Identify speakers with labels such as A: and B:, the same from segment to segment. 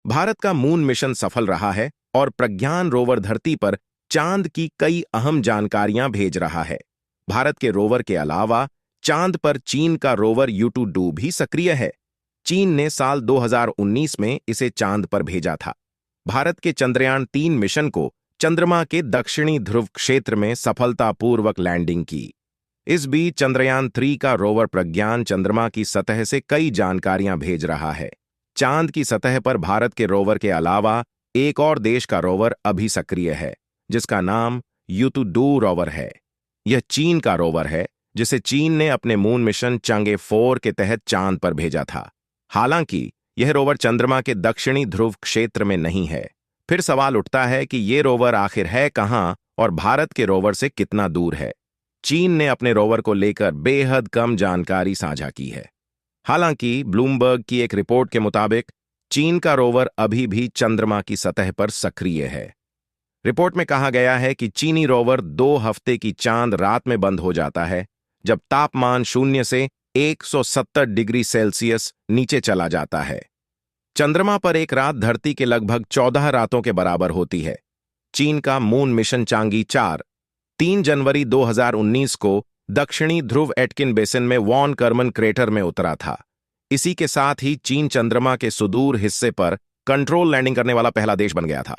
A: भारत का moon mission सफल रहा है और प्रज्ञान रोवर धरती पर चांद की कई अहम जानकारियां भेज रहा है। भारत के रोवर के अलावा चांद पर चीन का रोवर U2 भी सक्रिय है। चीन ने साल 2019 में इसे चांद पर भेजा था। भारत के चंद्रयान-3 मिशन को चंद्रमा के दक्षिणी ध्रुव क्षेत्र में सफलतापूर्वक लैंडिंग की। इस बीच चंद्रयान-3 का रोवर प्रज्ञान चंद्रमा की सतह से कई जानकारियां भेज रहा है। चांद की सतह पर भारत के रोवर के अलावा एक और देश का रोवर अभी सक्रिय है, जिसका नाम U2 रोवर है। यह चीन का रोवर है, जिसे चीन ने अपने मून मिशन चंगे 4 के तहत चांद पर भेजा था। हालांकि यह रोवर चंद्रमा के दक्षिणी ध्रुव क्षेत्र में नहीं है। फिर सवाल उठता है कि यह रोवर आखिर है कहां और भारत के रोवर से कितना दूर है। चीन ने अपने रोवर को लेकर बेहद कम जानकारी साझा की है। हालांकि ब्लूमबर्ग की एक रिपोर्ट के मुताबिक चीन का रोवर अभी भी चंद्रमा की सतह पर सक्रिय है। रिपोर्ट में कहा गया है कि चीनी रोवर 2 हफ्ते की चांद रात में बंद हो जाता है, जब तापमान 0 से 170 डिग्री सेल्सियस नीचे चला जाता है। चंद्रमा पर एक रात धरती के लगभग 14 रातों के बराबर होती है। चीन का मून मिशन चांगी 4 3 जनवरी 2019 को दक्षिणी ध्रुव एटकिन बेसिन में वॉन कर्मन क्रेटर में उतरा था। इसी के साथ ही चीन चंद्रमा के सुदूर हिस्से पर कंट्रोल लैंडिंग करने वाला पहला देश बन गया था।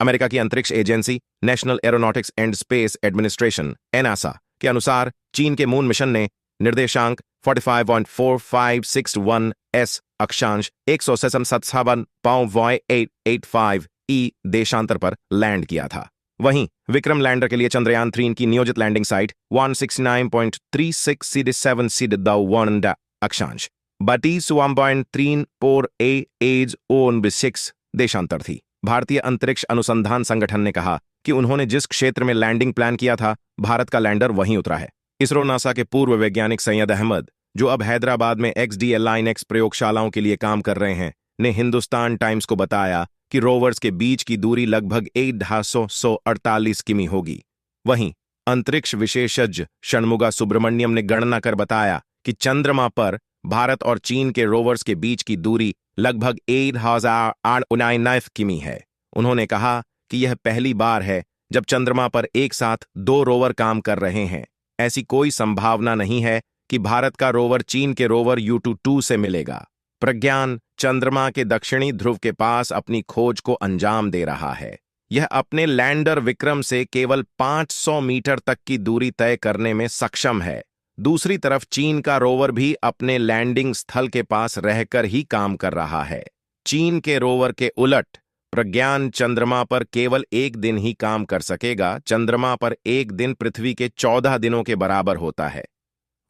A: अमेरिका की अंतरिक्ष agency national aeronautics and space administration (NASA) के अनुसार चीन के मून मिशन ने निर्देशांक 45.4561 S अक्षांश 157.885 E देशांतर पर लैंड किया था। वहीं विक्रम लैंडर के लिए चंद्रयान-3 की नियोजित लैंडिंग साइट 169.36 CD अक्षांश 32.34 देशांतर थी। भारतीय अंतरिक्ष अनुसंधान संगठन ने कहा कि उन्होंने जिस क्षेत्र में लैंडिंग प्लान किया था, भारत का लैंडर वहीं उतरा है। इसरो नासा के पूर्व वैज्ञानिक सैयद अहमद, जो अब हैदराबाद में XDL-9X प्रयोगशालाओं के लिए काम कर रहे हैं, ने हिंदुस्तान टाइम्स को बताया कि रोवर्स के बीच की दूरी लगभग 1,248 किमी होगी। वहीं अंतरिक्ष विशेषज्ञ षणमुगा सुब्रमण्यम ने गणना कर बताया कि चंद्रमा पर भारत और चीन के रोवर्स के बीच की दूरी लगभग 1,089 किमी है। उन्होंने कहा कि यह पहली बार है जब चंद्रमा पर एक साथ 2 रोवर काम कर रहे हैं। ऐसी कोई संभावना नहीं है कि भारत का रोवर चीन के रोवर U2 से मिलेगा। प्रज्ञान चंद्रमा के दक्षिणी ध्रुव के पास अपनी खोज को अंजाम दे रहा है। यह अपने लैंडर विक्रम से केवल 500 मीटर तक की दूरी तय करने में सक्षम है। दूसरी तरफ चीन का रोवर भी अपने लैंडिंग स्थल के पास रहकर ही काम कर रहा है। चीन के रोवर के उलट प्रज्ञान चंद्रमा पर केवल 1 दिन ही काम कर सकेगा। चंद्रमा पर 1 दिन पृथ्वी के 14 दिनों के बराबर होता है।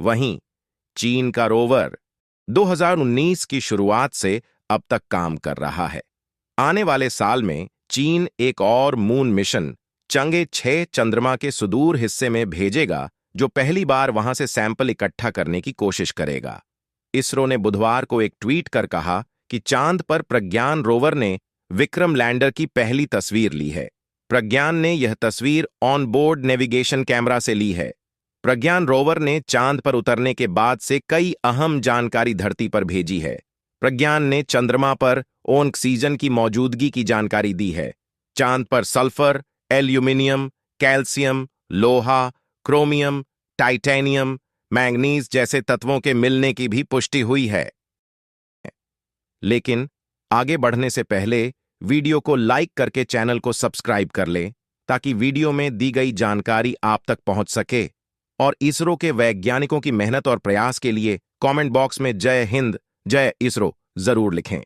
A: वहीं चीन का रोवर 2019 की शुरुआत से अब तक काम कर रहा है। आने वाले साल में चीन एक और मून मिशन चंगे 6 चंद्रमा के सुदूर हिस्से में भेजेगा, जो पहली बार वहां से सैंपल इकट्ठा करने की कोशिश करेगा। इसरो ने बुधवार को एक ट्वीट कर कहा कि चांद पर प्रज्ञान रोवर ने विक्रम लैंडर की पहली तस्वीर ली है। प्रज्ञान ने यह तस्वीर ऑन-बोर्ड नेविगेशन कैमरा से ली है। प्रज्ञान रोवर ने चांद पर उतरने के बाद से कई अहम जानकारी धरती पर भेजी है। प्रज्ञान ने चंद्रमा पर ऑक्सीजन की मौजूदगी की जानकारी दी है। चांद पर सल्फर, एल्यूमिनियम, कैल्शियम, लोहा, क्रोमियम, टाइटेनियम, मैंगनीज जैसे तत्वों के मिलने की भी पुष्टि हुई है। लेकिन आगे बढ़ने से पहले वीडियो को लाइक करके चैनल को सब्सक्राइब कर ले, ताकि वीडियो में दी गई जानकारी आप तक पहुंच सके। और इसरो के वैज्ञानिकों की मेहनत और प्रयास के लिए कमेंट बॉक्स में जय हिंद, जय इसरो जरूर लिखें।